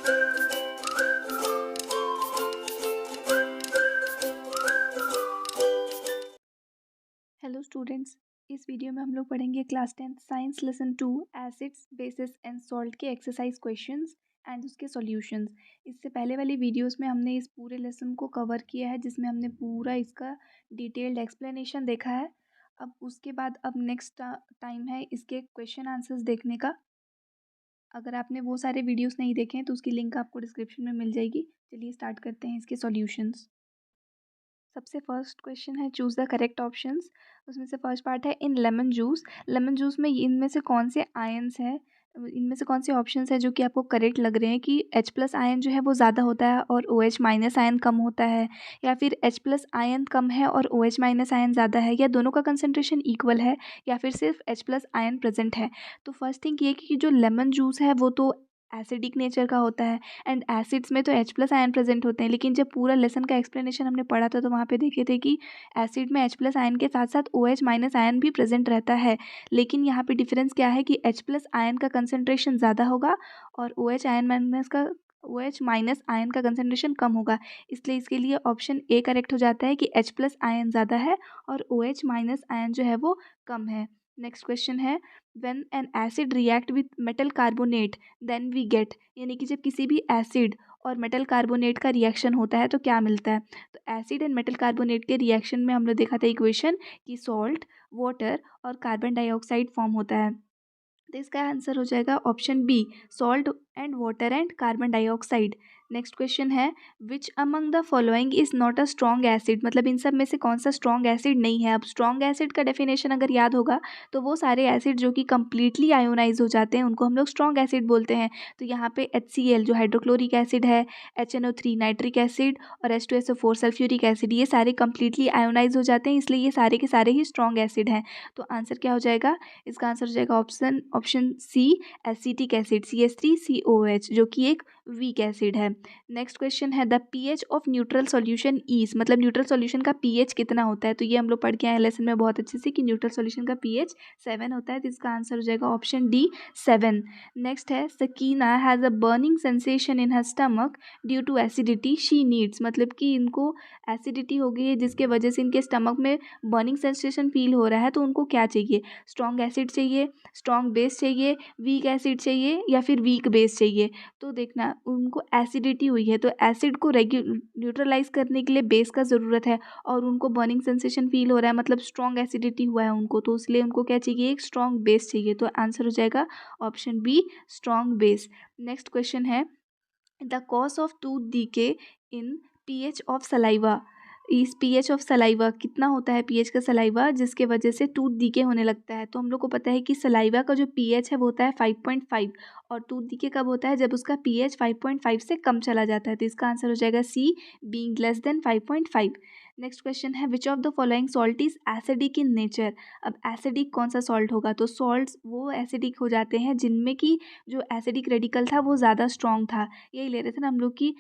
Hello students, इस video में हम लोग पढ़ेंगे class 10th science lesson 2 acids bases and salt के एक्सरसाइज क्वेश्चंस एंड उसके सॉल्यूशंस। इससे पहले वाली वीडियोस में हमने इस पूरे लेसन को कवर किया है, जिसमें हमने पूरा इसका डिटेल्ड एक्सप्लेनेशन देखा है। अब उसके बाद अब नेक्स्ट टाइम है इसके क्वेश्चन आंसर्स देखने का। अगर आपने वो सारे वीडियोस नहीं देखे हैं तो उसकी लिंक आपको डिस्क्रिप्शन में मिल जाएगी। चलिए स्टार्ट करते हैं इसके सॉल्यूशंस। सबसे फर्स्ट क्वेश्चन है चूज़ द करेक्ट ऑप्शंस। उसमें से फर्स्ट पार्ट है इन लेमन जूस में इनमें से कौन से आयन्स हैं, इनमें से कौन से ऑप्शंस हैं जो कि आपको करेक्ट लग रहे हैं कि H प्लस आयन जो है वो ज़्यादा होता है और OH माइनस आयन कम होता है, या फिर H प्लस आयन कम है और OH माइनस आयन ज़्यादा है, या दोनों का कंसंट्रेशन इक्वल है, या फिर सिर्फ H प्लस आयन प्रेजेंट है। तो फर्स्ट थिंग ये कि जो लेमन जूस है वो तो एसिडिक नेचर का होता है एंड एसिड्स में तो H प्लस आयन प्रेजेंट होते हैं, लेकिन जब पूरा लेसन का एक्सप्लेनेशन हमने पढ़ा था तो वहाँ पे देखे थे कि एसिड में H प्लस आयन के साथ साथ OH माइनस आयन भी प्रेजेंट रहता है। लेकिन यहाँ पे डिफरेंस क्या है कि H प्लस आयन का कंसनट्रेशन ज़्यादा होगा और OH माइनस आयन का कंसनट्रेशन कम होगा। इसलिए इसके लिए ऑप्शन ए करेक्ट हो जाता है कि H प्लस आयन ज़्यादा है और OH माइनस आयन जो है वो कम है। नेक्स्ट क्वेश्चन है when an acid react with metal carbonate then we get, यानी कि जब किसी भी एसिड और मेटल कार्बोनेट का रिएक्शन होता है तो क्या मिलता है। तो एसिड एंड मेटल कार्बोनेट के रिएक्शन में हमने देखा था इक्वेशन कि सॉल्ट, वाटर और कार्बन डाइऑक्साइड फॉर्म होता है। तो इसका आंसर हो जाएगा option B, salt and water and carbon dioxide. Next question है which among the following is not a strong acid, मतलब इन सब में से कौन सा स्ट्रॉन्ग एसिड नहीं है। अब स्ट्रॉन्ग एसिड का डेफिनेशन अगर याद होगा तो वो सारे एसिड जो कि कंप्लीटली आयोनाइज हो जाते हैं उनको हम लोग स्ट्रॉन्ग एसिड बोलते हैं। तो यहाँ पे HCl जो हाइड्रोक्लोरिक एसिड है, HNO3 नाइट्रिक एसिड और H2SO4 सल्फ्यूरिक एसिड, ये सारे कंप्लीटली आयोनाइज हो जाते हैं, इसलिए ये सारे के सारे ही स्ट्रॉन्ग एसिड हैं। तो आंसर क्या हो जाएगा, इसका आंसर हो जाएगा option C, acetic acid CH3COH, जो कि एक वीक एसिड है। नेक्स्ट क्वेश्चन है the pH of neutral solution is, मतलब न्यूट्रल सॉल्यूशन का पीएच कितना होता है। तो ये हम लोग पढ़ के आए लेसन में बहुत अच्छे से कि न्यूट्रल सॉल्यूशन का पीएच 7 होता है। तो इसका आंसर हो जाएगा ऑप्शन डी, 7। नेक्स्ट है Sakina has a burning sensation in her stomach due to acidity she needs, मतलब कि इनको एसिडिटी हो गई है जिसके वजह से इनके स्टमक में बर्निंग सेंसेशन फील हो रहा है। तो उनको क्या चाहिए, स्ट्रॉन्ग एसिड चाहिए, स्ट्रॉन्ग बेस चाहिए, वीक एसिड चाहिए, या फिर वीक बेस चाहिए। तो देखना उनको एसिडिटी हुई है तो एसिड को न्यूट्रलाइज करने के लिए बेस का ज़रूरत है, और उनको बर्निंग सेंसेशन फील हो रहा है मतलब स्ट्रॉन्ग एसिडिटी हुआ है उनको, तो इसलिए उनको क्या चाहिए, एक स्ट्रॉन्ग बेस चाहिए। तो आंसर हो जाएगा option B, strong base. Next question है the cause of tooth decay in pH of saliva, इस पीएच ऑफ सलाइवा कितना होता है पीएच का सलाइवा जिसके वजह से टूथ डीके होने लगता है। तो हम लोग को पता है कि सलाइवा का जो पीएच है वो होता है 5.5, और टूथ डीके कब होता है, जब उसका पीएच 5.5 से कम चला जाता है। तो इसका आंसर हो जाएगा C, being less than 5.5। Next question है which of the following salt is acidic in nature. अब एसिडिक कौन सा सॉल्ट होगा, तो सॉल्ट्स वो एसिडिक हो जाते हैं जिनमें कि जो एसिडिक रेडिकल था वो ज़्यादा स्ट्रॉन्ग था। यही ले रहे थे ना हम लोग की,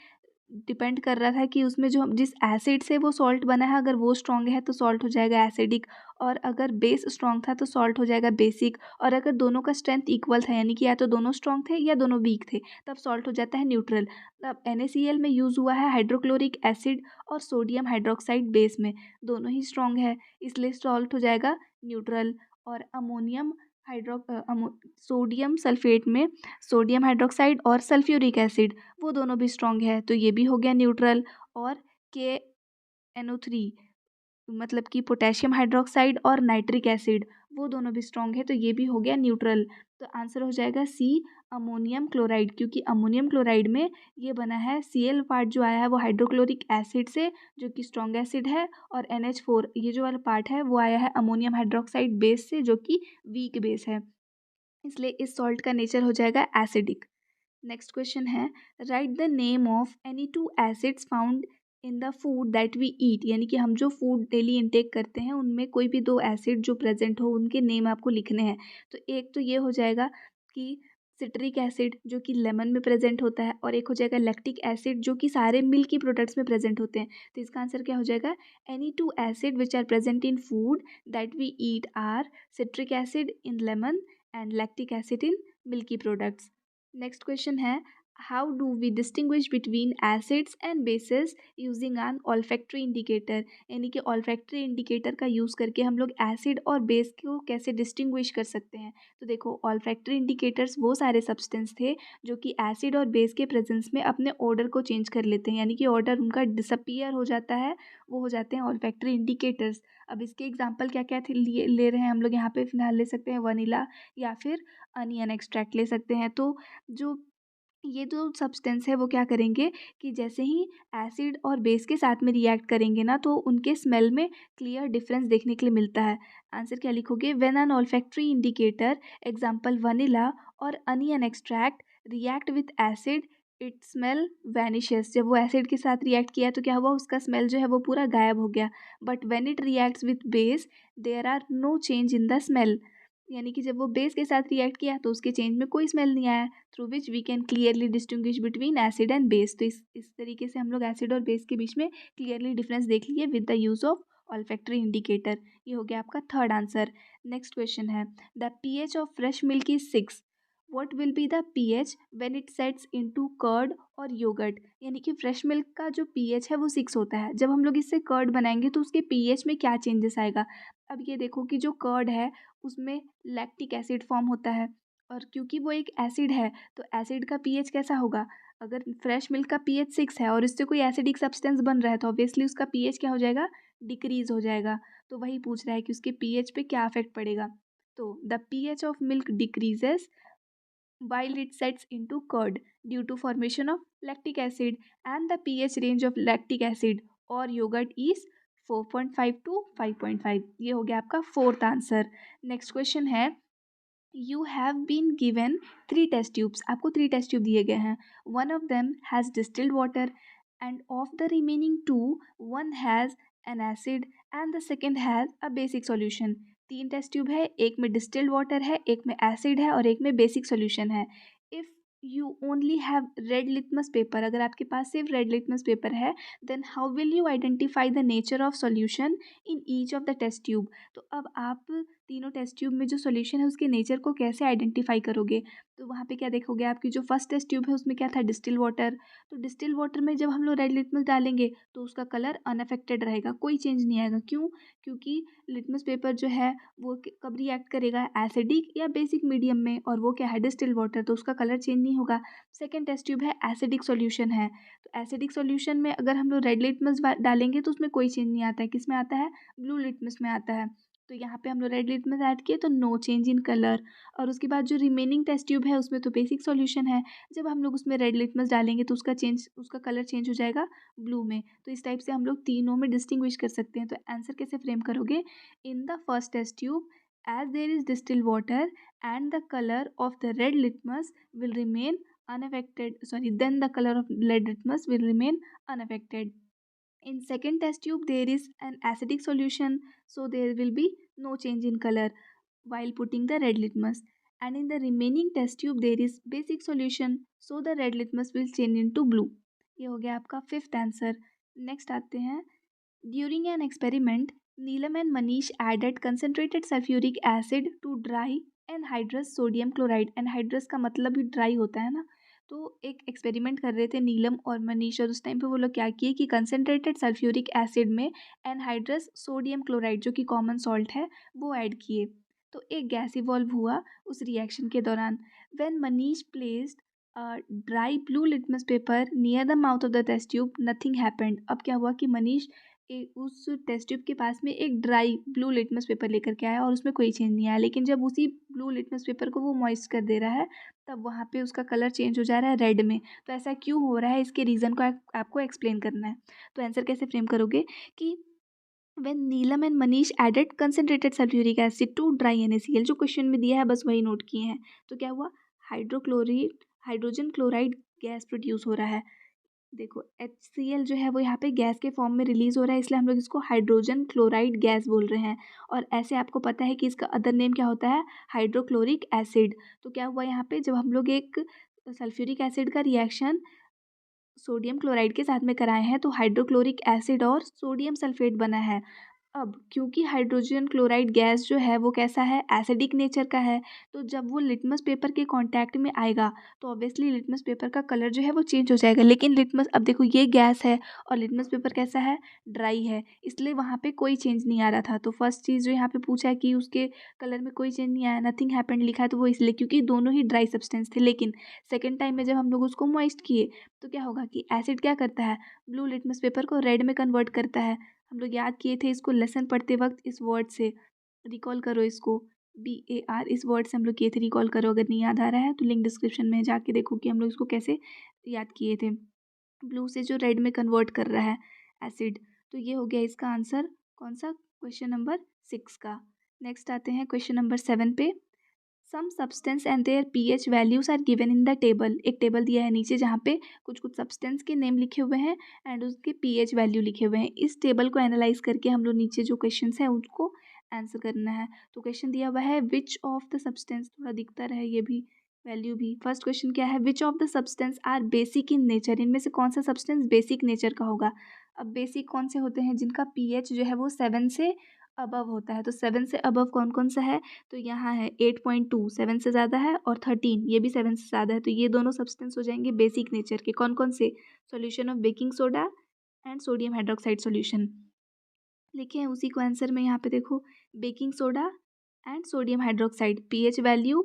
डिपेंड कर रहा था कि उसमें जो जिस एसिड से वो सॉल्ट बना है अगर वो स्ट्रॉन्ग है तो सॉल्ट हो जाएगा एसिडिक, और अगर बेस स्ट्रॉन्ग था तो सॉल्ट हो जाएगा बेसिक, और अगर दोनों का स्ट्रेंथ इक्वल था यानी कि या तो दोनों स्ट्रॉन्ग थे या दोनों वीक थे तब सॉल्ट हो जाता है न्यूट्रल। अब NaCl में यूज़ हुआ है हाइड्रोक्लोरिक एसिड और सोडियम हाइड्रोक्साइड बेस में, दोनों ही स्ट्रॉन्ग है इसलिए सॉल्ट हो जाएगा न्यूट्रल। और अमोनियम सोडियम सल्फेट में सोडियम हाइड्रोक्साइड और सल्फ्यूरिक एसिड वो दोनों भी स्ट्रॉन्ग है तो ये भी हो गया न्यूट्रल। और KNO3 मतलब कि पोटेशियम हाइड्रोक्साइड और नाइट्रिक एसिड वो दोनों भी स्ट्रॉन्ग है तो ये भी हो गया न्यूट्रल। तो आंसर हो जाएगा सी, अमोनियम क्लोराइड, क्योंकि अमोनियम क्लोराइड में ये बना है Cl पार्ट जो आया है वो हाइड्रोक्लोरिक एसिड से जो कि स्ट्रॉन्ग एसिड है, और NH4 ये जो वाला पार्ट है वो आया है अमोनियम हाइड्रोक्साइड बेस से जो कि वीक बेस है, इसलिए इस सॉल्ट का नेचर हो जाएगा एसिडिक। नेक्स्ट क्वेश्चन है write the name of any two acids found in the food that we eat, यानी कि हम जो फूड डेली इनटेक करते हैं उनमें कोई भी दो एसिड जो प्रेजेंट हो उनके नेम आपको लिखने हैं। तो एक तो ये हो जाएगा कि सिट्रिक एसिड जो कि लेमन में प्रेजेंट होता है, और एक हो जाएगा लैक्टिक एसिड जो कि सारे मिल्की प्रोडक्ट्स में प्रेजेंट होते हैं। तो इसका आंसर क्या हो जाएगा, any two acid which are present in food that we eat are citric acid in lemon and lactic acid in milky products. Next question है how do we distinguish between acids and bases using an olfactory indicator, यानी कि olfactory indicator का use करके हम लोग acid और base को कैसे डिस्टिंग्विश कर सकते हैं। तो देखो, ऑल्फैक्टरी इंडिकेटर्स वो सारे सब्सटेंस थे जो कि एसिड और बेस के प्रेजेंस में अपने ऑर्डर को चेंज कर लेते हैं, यानी कि ऑर्डर उनका डिसअपियर हो जाता है, वो हो जाते हैं ऑल्फैक्टरी इंडिकेटर्स। अब इसके एग्जाम्पल क्या क्या थे ले रहे हैं हम लोग यहाँ पे, फिलहाल ले सकते हैं वनीला या फिर अनियन एक्सट्रैक्ट ले सकते हैं। तो जो ये जो सब्सटेंस है वो क्या करेंगे कि जैसे ही एसिड और बेस के साथ में रिएक्ट करेंगे ना, तो उनके स्मेल में क्लियर डिफरेंस देखने के लिए मिलता है। आंसर क्या लिखोगे? When an olfactory indicator example vanilla और onion extract react with acid it smell vanishes. जब वो एसिड के साथ रिएक्ट किया तो क्या हुआ, उसका स्मेल जो है वो पूरा गायब हो गया। But when it reacts with base there are no change in the smell, यानी कि जब वो बेस के साथ रिएक्ट किया तो उसके चेंज में कोई स्मेल नहीं आया। Through which we can clearly distinguish between acid and base. तो इस तरीके से हम लोग एसिड और बेस के बीच में क्लियरली डिफरेंस देख लिए with the use of olfactory indicator. ये हो गया आपका थर्ड आंसर। नेक्स्ट क्वेश्चन है, the pH of fresh milk is 6, what will be the pH when it sets into curd और योगर्ट, यानी कि फ्रेश मिल्क का जो पीएच है वो 6 होता है। जब हम लोग इससे कर्ड बनाएंगे तो उसके पीएच में क्या चेंजेस आएगा। अब ये देखो कि जो कर्ड है उसमें लैक्टिक एसिड फॉर्म होता है, और क्योंकि वो एक एसिड है तो एसिड का पीएच कैसा होगा। अगर फ्रेश मिल्क का पीएच 6 है और इससे कोई एसिडिक सब्सटेंस बन रहा है तो ऑब्वियसली उसका पीएच क्या हो जाएगा, डिक्रीज हो जाएगा। तो वही पूछ रहा है कि उसके पीएच पे क्या अफेक्ट पड़ेगा। तो the pH of milk decreases while it sets into curd due to formation of lactic acid, and the pH range of lactic acid और yogurt is 4.5 to 5.5। ये हो गया आपका फोर्थ आंसर। नेक्स्ट क्वेश्चन है, you have been given 3 test tubes, आपको 3 test tube दिए गए हैं। One of them has distilled water and of the remaining 2 one has an acid and the second has a basic solution. 3 test tube है, एक में distilled water है, एक में एसिड है और एक में बेसिक सॉल्यूशन है। If you only have red litmus paper, अगर आपके पास सिर्फ रेड लिटमस पेपर है, then how will you identify the nature of solution in each of the test tube. तो अब आप तीनों टेस्ट ट्यूब में जो सॉल्यूशन है उसके नेचर को कैसे आइडेंटिफाई करोगे। तो वहाँ पे क्या देखोगे, आपकी जो फर्स्ट टेस्ट ट्यूब है उसमें क्या था, डिस्टिल वाटर। तो डिस्टिल वाटर में जब हम लोग रेड लिटमस डालेंगे तो उसका कलर अनअफेक्टेड रहेगा, कोई चेंज नहीं आएगा। क्यों? क्योंकि लिटमस पेपर जो है वो कब रिएक्ट करेगा, एसिडिक या बेसिक मीडियम में, और वो क्या है, डिस्टिल वाटर, तो उसका कलर चेंज नहीं होगा। सेकेंड टेस्ट ट्यूब है, एसिडिक सॉल्यूशन है, तो एसिडिक सॉल्यूशन में अगर हम लोग रेड लिटमस डालेंगे तो उसमें कोई चेंज नहीं आता है। किस में आता है, ब्लू लिटमस में आता है। तो यहाँ पे हम लोग रेड लिटमस ऐड किए तो नो चेंज इन कलर। और उसके बाद जो रिमेनिंग टेस्ट ट्यूब है उसमें तो बेसिक सॉल्यूशन है, जब हम लोग उसमें रेड लिटमस डालेंगे तो उसका कलर चेंज हो जाएगा ब्लू में। तो इस टाइप से हम लोग तीनों में डिस्टिंग्विश कर सकते हैं। तो आंसर कैसे फ्रेम करोगे, in the first test tube as there is distilled water and the color of the red litmus will remain unaffected, sorry, then the color of red litmus will remain unaffected. In second test tube there is an acidic solution, so there will be no change in color while putting the red litmus. And in the remaining test tube there is basic solution, so the red litmus will change into blue. ये हो गया आपका fifth answer. Next आते हैं, during an experiment Neelam and Manish added concentrated sulphuric acid to dry anhydrous sodium chloride. Anhydrous का मतलब भी dry होता है ना। तो एक एक्सपेरिमेंट कर रहे थे नीलम और मनीष, और उस टाइम पे वो लोग क्या किए कि कंसनट्रेटेड सल्फ्यूरिक एसिड में एनहाइड्रस सोडियम क्लोराइड जो कि कॉमन सॉल्ट है वो ऐड किए। तो एक गैस इवॉल्व हुआ उस रिएक्शन के दौरान। When Manish placed dry blue litmus paper near the mouth of the test tube nothing happened. अब क्या हुआ कि मनीष उस टेस्ट ट्यूब के पास में एक ड्राई ब्लू लिटमस पेपर लेकर के आया और उसमें कोई चेंज नहीं आया। लेकिन जब उसी ब्लू लिटमस पेपर को वो मॉइस्ट कर दे रहा है तब वहाँ पे उसका कलर चेंज हो जा रहा है रेड में। तो ऐसा क्यों हो रहा है, इसके रीज़न को आपको एक्सप्लेन करना है। तो आंसर कैसे फ्रेम करोगे कि when Neelam and Manish added concentrated sulphuric acid to dry NaCl, जो क्वेश्चन में दिया है बस वही नोट किए हैं। तो क्या हुआ, हाइड्रोजन क्लोराइड गैस प्रोड्यूस हो रहा है। देखो HCl जो है वो यहाँ पे गैस के फॉर्म में रिलीज हो रहा है, इसलिए हम लोग इसको हाइड्रोजन क्लोराइड गैस बोल रहे हैं। और ऐसे आपको पता है कि इसका अदर नेम क्या होता है, हाइड्रोक्लोरिक एसिड। तो क्या हुआ यहाँ पे, जब हम लोग एक सल्फ्यूरिक एसिड का रिएक्शन सोडियम क्लोराइड के साथ में कराए हैं तो हाइड्रोक्लोरिक एसिड और सोडियम सल्फेट बना है। अब क्योंकि हाइड्रोजन क्लोराइड गैस जो है वो कैसा है, एसिडिक नेचर का है, तो जब वो लिटमस पेपर के कांटेक्ट में आएगा तो ऑब्वियसली लिटमस पेपर का कलर जो है वो चेंज हो जाएगा। लेकिन लिटमस, अब देखो ये गैस है और लिटमस पेपर कैसा है, ड्राई है, इसलिए वहाँ पे कोई चेंज नहीं आ रहा था। तो फर्स्ट चीज़ जो यहाँ पे पूछा है कि उसके कलर में कोई चेंज नहीं आया, नथिंग हैपेंड लिखा है, तो वो इसलिए क्योंकि दोनों ही ड्राई सब्सटेंस थे। लेकिन सेकेंड टाइम में जब हम लोग उसको मॉइस्ट किए तो क्या होगा कि एसिड क्या करता है, ब्लू लिटमस पेपर को रेड में कन्वर्ट करता है। हम लोग याद किए थे इसको लेसन पढ़ते वक्त, इस वर्ड से रिकॉल करो इसको, BAR, इस वर्ड से हम लोग किए थे, रिकॉल करो। अगर नहीं याद आ रहा है तो लिंक डिस्क्रिप्शन में जाके देखो कि हम लोग इसको कैसे याद किए थे। ब्लू से जो रेड में कन्वर्ट कर रहा है एसिड। तो ये हो गया इसका आंसर, कौन सा, क्वेश्चन नंबर 6 का। नेक्स्ट आते हैं क्वेश्चन नंबर 7 पे। Some substance and their pH values are given in the table. एक टेबल दिया है नीचे जहाँ पे कुछ कुछ सब्सटेंस के नेम लिखे हुए हैं एंड उसके पीएच वैल्यू लिखे हुए हैं। इस टेबल को एनालाइज करके हम लोग नीचे जो क्वेश्चन है उसको आंसर करना है। तो क्वेश्चन दिया हुआ है विच ऑफ द सब्सटेंस, थोड़ा दिखता रहे ये भी वैल्यू भी। फर्स्ट क्वेश्चन क्या है, which of the substance are basic in nature. इनमें से कौन सा सब्सटेंस बेसिक नेचर का होगा। अब बेसिक कौन से होते हैं, जिनका पीएच जो है वो 7 से अबव होता है। तो 7 से अबव कौन कौन सा है, तो यहाँ है 8.2, 7 से ज़्यादा है, और 13 ये भी 7 से ज़्यादा है। तो ये दोनों सब्सटेंस हो जाएंगे बेसिक नेचर के। कौन कौन से, solution of baking soda and sodium hydroxide solution लिखे हैं उसी को आंसर में। यहाँ पे देखो, baking soda and sodium hydroxide pH value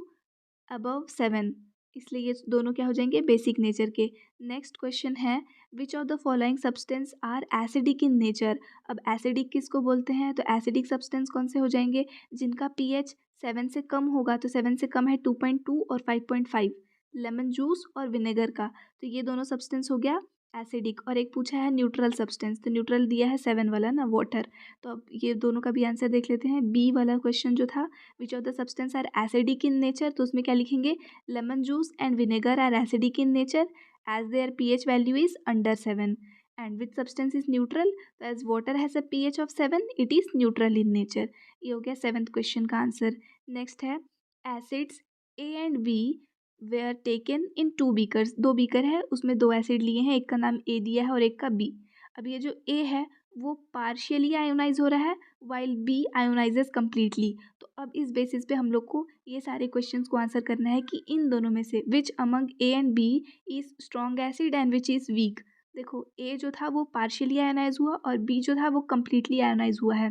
above 7, इसलिए ये दोनों क्या हो जाएंगे, बेसिक नेचर के। नेक्स्ट क्वेश्चन है, which of the following substance are acidic in nature. अब एसिडिक किसको बोलते हैं, तो एसिडिक सब्सटेंस कौन से हो जाएंगे, जिनका पीएच 7 से कम होगा। तो 7 से कम है 2.2 और 5.5, लेमन जूस और विनेगर का। तो ये दोनों सब्सटेंस हो गया एसिडिक। और एक पूछा है न्यूट्रल सब्सटेंस, तो न्यूट्रल दिया है 7 वाला ना, वाटर। तो अब ये दोनों का भी आंसर देख लेते हैं। बी वाला क्वेश्चन जो था, which of the substance are acidic in nature, तो उसमें क्या लिखेंगे, lemon juice and vinegar are acidic in nature as their pH value is under 7। And which substance is neutral, तो as water has a pH of 7 it is neutral in nature. ये हो गया 7th question का answer. Next है, acids A and B were taken in 2 beakers. 2 beaker है, उसमें 2 acid लिए हैं, एक का नाम ए दिया है और एक का बी। अब ये जो ए है वो पार्शियली आयोनाइज हो रहा है, वाइल बी आयोनाइजेस कम्प्लीटली। तो अब इस बेसिस पे हम लोग को ये सारे क्वेश्चंस को आंसर करना है कि इन दोनों में से which among A and B is strong acid and which is weak. देखो, ए जो था वो पार्शियली आयोनाइज हुआ और बी जो था वो कम्प्लीटली आयोनाइज हुआ है।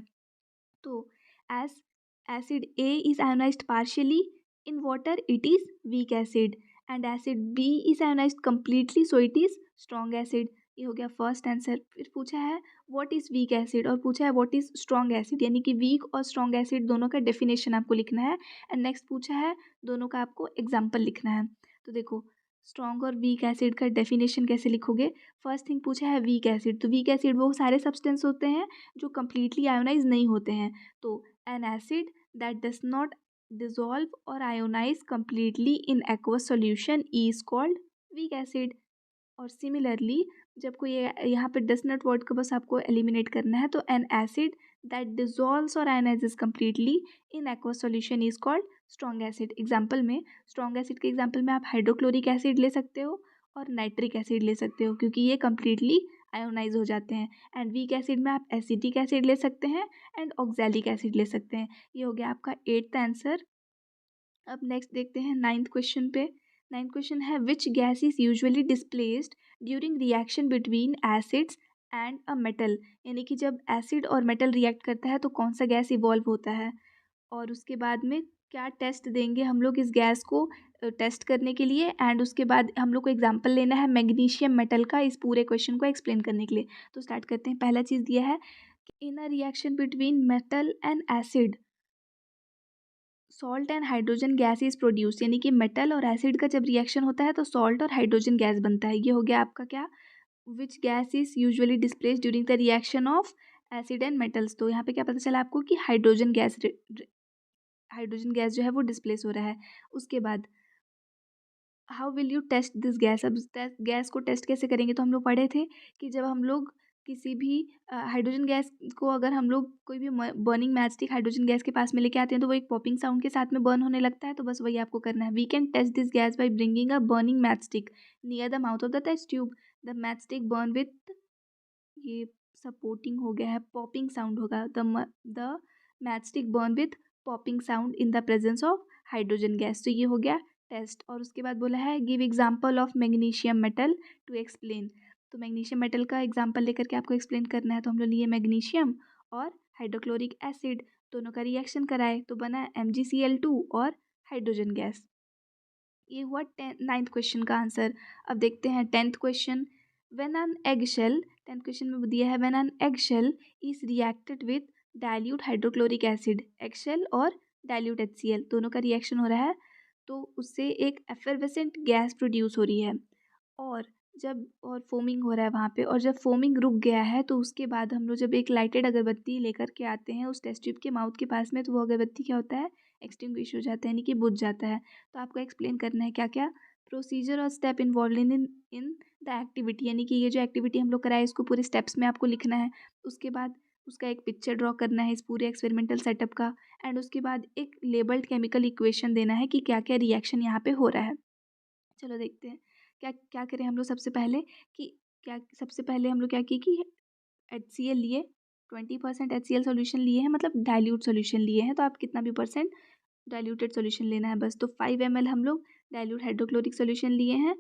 तो as acid A is ionized partially in water, it is weak acid, and acid B is ionized completely, so it is strong acid। ये हो गया फर्स्ट आंसर। फिर पूछा है व्हाट इज़ वीक एसिड और पूछा है व्हाट इज़ स्ट्रॉन्ग एसिड, यानी कि वीक और स्ट्रॉन्ग एसिड दोनों का डेफिनेशन आपको लिखना है। एंड नेक्स्ट पूछा है दोनों का आपको एग्जाम्पल लिखना है। तो देखो, स्ट्रॉन्ग और वीक एसिड का डेफिनेशन कैसे लिखोगे। फर्स्ट थिंग पूछा है वीक एसिड, तो वीक एसिड वो सारे सब्सटेंस होते हैं जो कम्प्लीटली आयोनाइज नहीं होते हैं। तो N acid that does not dissolve or ionize completely in aqueous solution is called weak acid। और सिमिलरली जब कोई यहाँ पे डस नॉट वर्ड को बस आपको एलिमिनेट करना है, तो एन एसिड दैट डिजॉल्व्स और ionizes completely in aqueous solution is called strong acid. Example में, स्ट्रॉन्ग एसिड के एग्जाम्पल में आप हाइड्रोक्लोरिक एसिड ले सकते हो और नाइट्रिक एसिड ले सकते हो, क्योंकि ये कम्प्लीटली आयोनाइज हो जाते हैं। एंड वीक एसिड में आप एसिटिक एसिड ले सकते हैं एंड ऑक्जेलिक एसिड ले सकते हैं। ये हो गया आपका 8th आंसर। अब नेक्स्ट देखते हैं 9th क्वेश्चन पे। 9th क्वेश्चन है, which gas is usually displaced during reaction between acids and a metal. यानी कि जब एसिड और मेटल रिएक्ट करता है तो कौन सा गैस इवॉल्व होता है, और उसके बाद में क्या टेस्ट देंगे हम लोग इस गैस को टेस्ट करने के लिए। एंड उसके बाद हम लोग को एग्जांपल लेना है मैग्नीशियम मेटल का इस पूरे क्वेश्चन को एक्सप्लेन करने के लिए। तो स्टार्ट करते हैं। पहला चीज़ दिया है कि in a reaction between metal and acid salt and hydrogen gas is produce. यानी कि मेटल और एसिड का जब रिएक्शन होता है तो सॉल्ट और हाइड्रोजन गैस बनता है। ये हो गया आपका क्या, which gas is usually displace during the reaction of acid and metals. तो यहाँ पे क्या पता चला आपको कि हाइड्रोजन गैस जो है वो डिस्प्लेस हो रहा है। उसके बाद how will you test this gas. अब गैस को टेस्ट कैसे करेंगे, तो हम लोग पढ़े थे कि जब हम लोग किसी भी हाइड्रोजन गैस को अगर हम लोग कोई भी burning match stick hydrogen gas के पास में लेके आते हैं तो वो एक पॉपिंग साउंड के साथ में बर्न होने लगता है। तो बस वही आपको करना है। We can test this gas by bringing a burning matchstick near the mouth of the test tube. The matchstick burn with, ये सपोर्टिंग हो गया है, पॉपिंग साउंड होगा, the matchstick burn with popping sound in the presence of hydrogen gas. तो ये हो गया test. और उसके बाद बोला है give example of magnesium metal to explain. तो मैग्नीशियम मेटल का एग्जाम्पल लेकर के आपको एक्सप्लेन करना है। तो हम लोग लिए मैग्नीशियम और हाइड्रोक्लोरिक एसिड, दोनों का रिएक्शन कराए तो बना MgCl2 और हाइड्रोजन गैस। ये हुआ 9th क्वेश्चन का आंसर। अब देखते हैं 10th question. When an egg shell, 10th question में दिया है when an egg shell is reacted with dilute hydrochloric acid, egg shell और डाइल्यूट HCl दोनों का रिएक्शन हो रहा है तो उससे एक एफरवेसेंट गैस प्रोड्यूस हो रही है। और फोमिंग हो रहा है वहाँ पे, और जब फोमिंग रुक गया है तो उसके बाद हम लोग जब एक लाइटेड अगरबत्ती लेकर के आते हैं उस टेस्ट ट्यूब के माउथ के पास में, तो वो अगरबत्ती क्या होता है, एक्सटिंग्विश हो जाता है, यानी कि बुझ जाता है। तो आपको एक्सप्लेन करना है क्या क्या प्रोसीजर और step involve in the activity, यानी कि ये जो एक्टिविटी हम लोग कराए इसको पूरे स्टेप्स में आपको लिखना है। उसके बाद उसका एक पिक्चर ड्रॉ करना है इस पूरे एक्सपेरिमेंटल सेटअप का, एंड उसके बाद एक लेबल्ड केमिकल इक्वेशन देना है कि क्या क्या रिएक्शन यहाँ पे हो रहा है। चलो देखते हैं क्या क्या करें हम लोग। सबसे पहले हम लोग क्या किए कि HCl लिए, 20% HCl सोल्यूशन लिए हैं, मतलब डाइल्यूट सोल्यूशन लिए हैं। तो आप कितना भी परसेंट डाइल्यूटेड सोल्यूशन लेना है बस। तो 5 ml हम लोग डाइल्यूट हाइड्रोक्लोरिक सोल्यूशन लिए हैं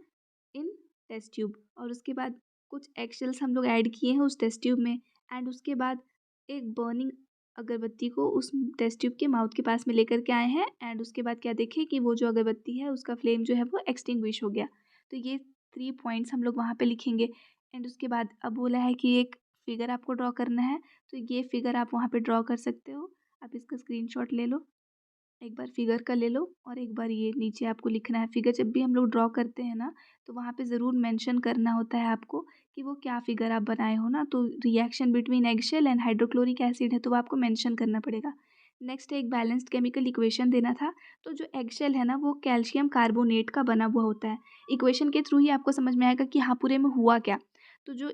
इन टेस्ट ट्यूब, और उसके बाद कुछ एक्सेल्स हम लोग ऐड किए हैं उस टेस्ट ट्यूब में, एंड उसके बाद एक बर्निंग अगरबत्ती को उस टेस्ट ट्यूब के माउथ के पास में लेकर के आए हैं, एंड उसके बाद क्या देखें कि वो जो अगरबत्ती है उसका फ्लेम जो है वो एक्सटिंग्विश हो गया। तो ये 3 पॉइंट्स हम लोग वहाँ पे लिखेंगे। एंड उसके बाद अब बोला है कि एक फिगर आपको ड्रॉ करना है, तो ये फिगर आप वहाँ पे ड्रॉ कर सकते हो। आप इसका स्क्रीनशॉट ले लो, एक बार फिगर का ले लो, और एक बार ये नीचे आपको लिखना है। फिगर जब भी हम लोग ड्रॉ करते हैं ना तो वहाँ पे ज़रूर मेंशन करना होता है आपको कि वो क्या फिगर आप बनाए हो ना। तो reaction between eggshell and hydrochloric acid है तो वो आपको मेंशन करना पड़ेगा। नेक्स्ट एक बैलेंस्ड केमिकल इक्वेशन देना था। तो जो एगशेल है ना वो कैल्शियम कार्बोनेट का बना हुआ होता है। इक्वेशन के थ्रू ही आपको समझ में आएगा कि हाँ पूरे में हुआ क्या। तो जो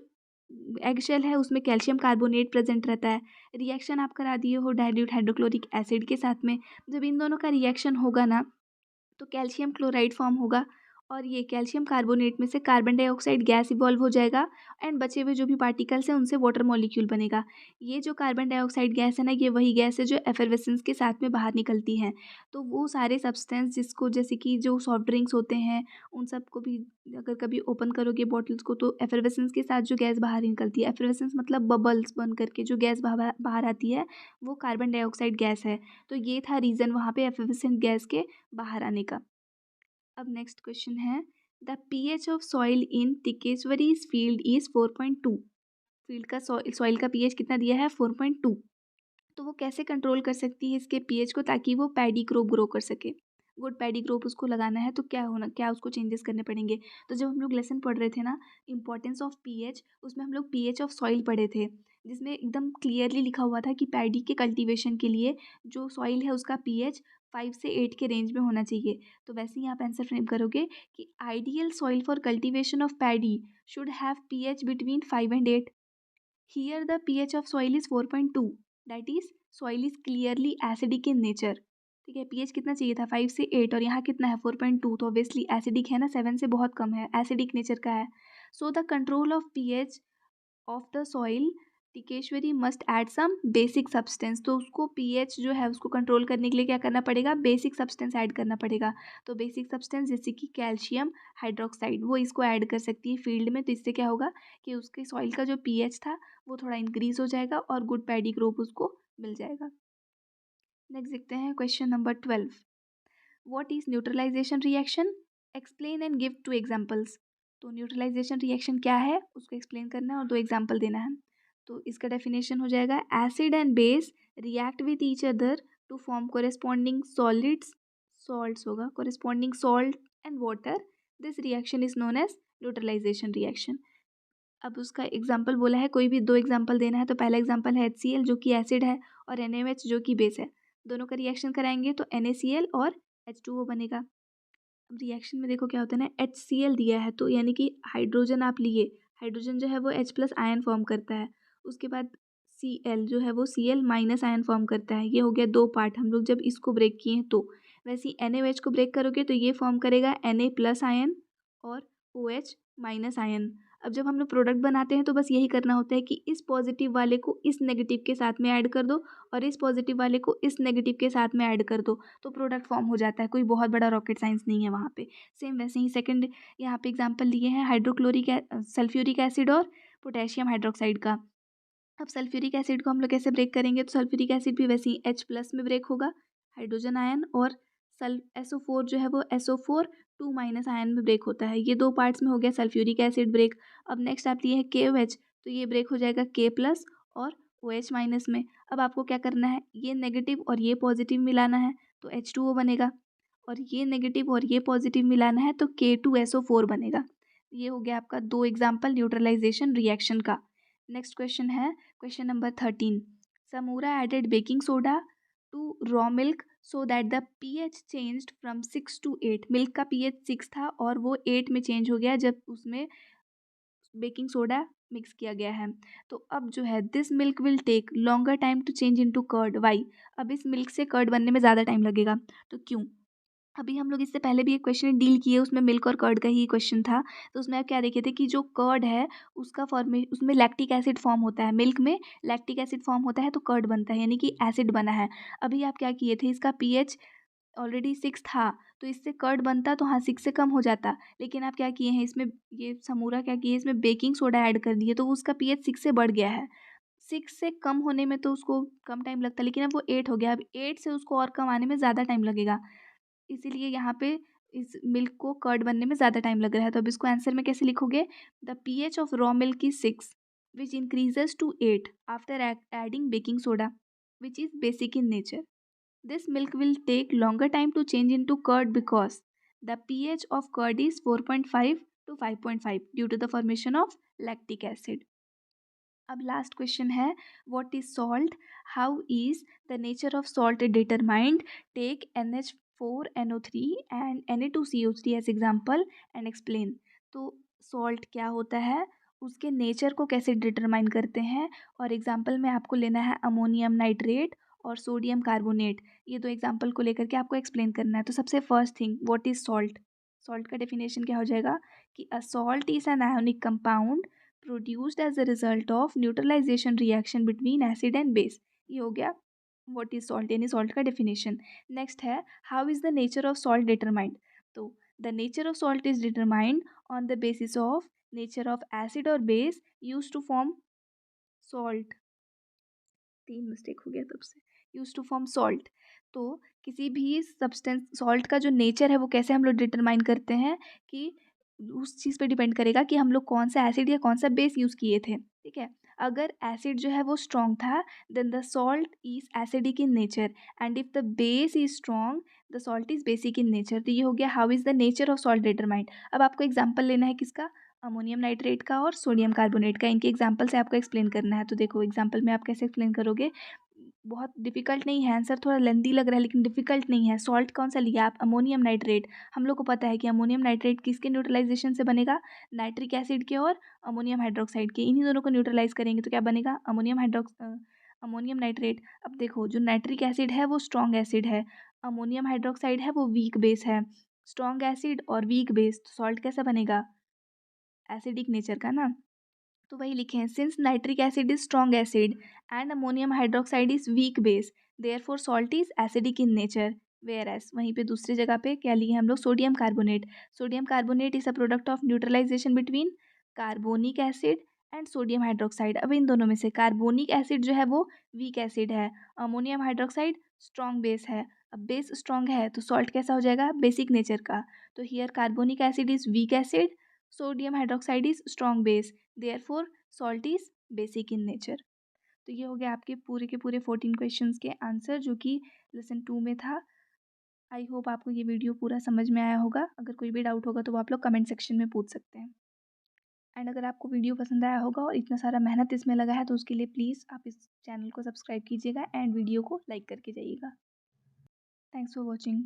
एगशेल है उसमें कैल्शियम कार्बोनेट प्रेजेंट रहता है। रिएक्शन आप करा दिए हो डाइल्यूट हाइड्रोक्लोरिक एसिड के साथ में। जब इन दोनों का रिएक्शन होगा ना तो कैल्शियम क्लोराइड फॉर्म होगा, और ये कैल्शियम कार्बोनेट में से कार्बन डाइऑक्साइड गैस इवॉल्व हो जाएगा, एंड बचे हुए जो भी पार्टिकल्स हैं उनसे वाटर मॉलिक्यूल बनेगा। ये जो कार्बन डाइऑक्साइड गैस है ना ये वही गैस है जो एफरवेसेंस के साथ में बाहर निकलती है। तो वो सारे सब्सटेंस जिसको जैसे कि जो सॉफ्ट ड्रिंक्स होते हैं उन सबको भी अगर कभी ओपन करोगे बॉटल्स को तो एफरवेसेंस के साथ जो गैस बाहर निकलती है, एफरवेसेंस मतलब बबल्स बन करके जो गैस बाहर बाहर आती है वो कार्बन डाइऑक्साइड गैस है। तो ये था रीज़न वहाँ पे एफरवेसेंट गैस के बाहर आने का। अब नेक्स्ट क्वेश्चन है the pH of soil in टिकेश्वरीज फील्ड इज 4.2। फील्ड का सॉइल का pH कितना दिया है 4.2। तो वो कैसे कंट्रोल कर सकती है इसके pH को ताकि वो पैडी क्रॉप ग्रो कर सके। गुड पैडी क्रॉप उसको लगाना है तो क्या उसको चेंजेस करने पड़ेंगे। तो जब हम लोग लेसन पढ़ रहे थे ना इंपॉर्टेंस ऑफ pH, उसमें हम लोग pH ऑफ सॉइल पढ़े थे जिसमें एकदम क्लियरली लिखा हुआ था कि पैडी के कल्टीवेशन के लिए जो सॉइल है उसका pH 5 से 8 के रेंज में होना चाहिए। तो वैसे ही आप आंसर फ्रेम करोगे कि ideal soil for cultivation of paddy should have pH between 5 and 8। Here the pH of soil is 4.2, that is soil is clearly acidic in nature। ठीक है, pH कितना चाहिए था 5 से 8 और यहाँ कितना है 4.2, तो ऑब्वियसली एसिडिक है ना, 7 से बहुत कम है, एसिडिक नेचर का है। So the control of pH of the soil Tikeshwari must add some basic substance. तो उसको pH जो है उसको कंट्रोल करने के लिए क्या करना पड़ेगा, बेसिक सब्सटेंस ऐड करना पड़ेगा। तो बेसिक सब्सटेंस जैसे कि कैल्शियम हाइड्रोक्साइड वो इसको ऐड कर सकती है फील्ड में। तो इससे क्या होगा कि उसके सॉइल का जो pH था वो थोड़ा इंक्रीज हो जाएगा और गुड पैडी क्रॉप उसको मिल जाएगा। नेक्स्ट देखते हैं question number 12। What is neutralisation reaction, explain and give 2 examples. तो न्यूट्रलाइजेशन रिएक्शन क्या है उसको एक्सप्लेन करना है और 2 एग्जांपल देना है। तो इसका डेफिनेशन हो जाएगा acid and base react with each other to form corresponding solids, salts होगा, corresponding salt and water, this reaction is known as neutralization reaction. अब उसका एग्जाम्पल बोला है, कोई भी 2 एग्जाम्पल देना है। तो पहला एग्जाम्पल है HCl जो कि एसिड है और NaOH जो कि बेस है। दोनों का रिएक्शन कराएंगे तो NaCl और H2O बनेगा। अब रिएक्शन में देखो क्या होता है ना, HCl दिया है तो यानी कि हाइड्रोजन आप लिए, हाइड्रोजन जो है वो H+ आयन फॉर्म करता है। उसके बाद Cl जो है वो Cl- आयन फॉर्म करता है। ये हो गया 2 पार्ट, हम लोग जब इसको ब्रेक किए हैं तो। वैसे ही NaOH को ब्रेक करोगे तो ये फॉर्म करेगा Na+ आयन और OH- आयन। अब जब हम लोग प्रोडक्ट बनाते हैं तो बस यही करना होता है कि इस पॉजिटिव वाले को इस नेगेटिव के साथ में ऐड कर दो और इस पॉजिटिव वाले को इस नेगेटिव के साथ में ऐड कर दो, तो प्रोडक्ट फॉर्म हो जाता है। कोई बहुत बड़ा रॉकेट साइंस नहीं है वहाँ पे। सेम वैसे ही सेकंड यहाँ पे एग्जांपल लिए हैं सल्फ्यूरिक एसिड और पोटेशियम हाइड्रोक्साइड का। अब सल्फ्यूरिक एसिड को हम लोग कैसे ब्रेक करेंगे, तो सल्फ्यूरिक एसिड भी वैसे ही H+ में ब्रेक होगा, हाइड्रोजन आयन, और सल SO4 जो है वो SO4 2- आयन में ब्रेक होता है। ये दो पार्ट्स में हो गया सल्फ्यूरिक एसिड ब्रेक। अब नेक्स्ट आप लिए है KOH, तो ये ब्रेक हो जाएगा K+ और OH- में। अब आपको क्या करना है, ये नेगेटिव और ये पॉजिटिव मिलाना है तो H2O बनेगा, और ये नेगेटिव और ये पॉजिटिव मिलाना है तो K2SO4 बनेगा। ये हो गया आपका दो एग्जाम्पल न्यूट्रलाइजेशन रिएक्शन का। नेक्स्ट क्वेश्चन है क्वेश्चन नंबर 13। समूरा added baking soda to raw milk so that the pH changed from 6 to 8। Milk का pH 6 था और वो 8 में चेंज हो गया जब उसमें बेकिंग सोडा मिक्स किया गया है। तो अब जो है this milk will take longer time to change into curd, why. अब इस मिल्क से कर्ड बनने में ज़्यादा टाइम लगेगा, तो क्यों। अभी हम लोग इससे पहले भी एक क्वेश्चन डील किए, उसमें मिल्क और कर्ड का ही क्वेश्चन था। तो उसमें आप क्या देखे थे कि जो कर्ड है उसमें लैक्टिक एसिड फॉर्म होता है, मिल्क में लैक्टिक एसिड फॉर्म होता है तो कर्ड बनता है, यानी कि एसिड बना है। अभी आप क्या किए थे, इसका पीएच ऑलरेडी 6 था तो इससे कर्ड बनता, तो हाँ 6 से कम हो जाता, लेकिन आप क्या किए हैं इसमें, ये समूरा क्या किए, इसमें बेकिंग सोडा ऐड कर दिए तो उसका पीएच 6 से बढ़ गया है। 6 से कम होने में तो उसको कम टाइम लगता, लेकिन अब वो 8 हो गया, अब 8 से उसको और कम आने में ज़्यादा टाइम लगेगा। इसीलिए यहाँ पे इस मिल्क को कर्ड बनने में ज़्यादा टाइम लग रहा है। तो अब इसको आंसर में कैसे लिखोगे, the pH of raw milk is 6 which increases to 8 after adding baking soda which is basic in nature. This milk will take longer time to change into curd because the pH of curd is 4.5 to 5.5 due to the formation of lactic acid. अब last question है, what is salt, how is the nature of salt determined, take NH4NO3 and Na2CO3 as example and explain. तो salt क्या होता है, उसके nature को कैसे determine करते हैं, और एग्जाम्पल में आपको लेना है अमोनियम नाइट्रेट और सोडियम कार्बोनेट। ये दो एग्जाम्पल को लेकर के आपको एक्सप्लेन करना है। तो सबसे first thing, what is salt. Salt का डेफिनेशन क्या हो जाएगा कि a salt is an ionic compound produced as a result of neutralization reaction between acid and base। ये हो गया what is salt, यानी salt का definition। next है how is the nature of salt determined। तो the nature of salt is determined on the basis of nature of acid or base used to form salt। तीन mistake हो गया तब से, use to form salt. तो किसी भी substance salt का जो नेचर है वो कैसे हम लोग डिटरमाइन करते हैं कि उस चीज़ पे डिपेंड करेगा कि हम लोग कौन सा एसिड या कौन सा बेस यूज़ किए थे, ठीक है। अगर एसिड जो है वो स्ट्रॉन्ग था then the salt is acidic in nature, and if the base is strong the salt is basic in nature. तो ये हो गया how is the nature of salt determined. अब आपको एग्जाम्पल लेना है किसका, अमोनियम नाइट्रेट का और सोडियम कार्बोनेट का। इनके एग्जाम्पल से आपको एक्सप्लेन करना है। तो देखो एग्जाम्पल में आप कैसे एक्सप्लेन करोगे, बहुत डिफिकल्ट नहीं है आंसर, थोड़ा लेंदी लग रहा है लेकिन डिफिकल्ट नहीं है। सॉल्ट कौन सा लिया आप, अमोनियम नाइट्रेट। हम लोग को पता है कि अमोनियम नाइट्रेट किसके न्यूट्रलाइजेशन से बनेगा, नाइट्रिक एसिड के और अमोनियम हाइड्रोक्साइड के, इन्हीं दोनों को न्यूट्रलाइज करेंगे तो क्या बनेगा, अमोनियम नाइट्रेट। अब देखो जो नाइट्रिक एसिड है वो स्ट्रॉन्ग एसिड है, अमोनियम हाइड्रोक्साइड है वो वीक बेस है। स्ट्रॉन्ग एसिड और वीक बेस, तो सॉल्ट कैसा बनेगा, एसिडिक नेचर का ना। तो वही लिखे हैं, since nitric acid is strong acid and ammonium hydroxide is weak base therefore salt is acidic in nature. Whereas वहीं पे दूसरी जगह पे क्या लिए हम लोग, sodium carbonate. Sodium carbonate is a product of neutralisation between carbonic acid and sodium hydroxide. अब इन दोनों में से कार्बोनिक एसिड जो है वो वीक एसिड है, अमोनियम हाइड्रोक्साइड स्ट्रॉन्ग बेस है। अब बेस स्ट्रॉन्ग है तो सॉल्ट कैसा हो जाएगा, बेसिक नेचर का। तो here carbonic acid is weak acid, sodium hydroxide is strong base, therefore salt is basic in nature. तो ये हो गया आपके पूरे के पूरे 14 क्वेश्चंस के आंसर जो कि लेसन 2 में था। आई होप आपको ये वीडियो पूरा समझ में आया होगा। अगर कोई भी डाउट होगा तो वो आप लोग कमेंट सेक्शन में पूछ सकते हैं। एंड अगर आपको वीडियो पसंद आया होगा और इतना सारा मेहनत इसमें लगा है तो उसके लिए प्लीज़ आप इस चैनल को सब्सक्राइब कीजिएगा एंड वीडियो को लाइक करके जाइएगा। Thanks for watching.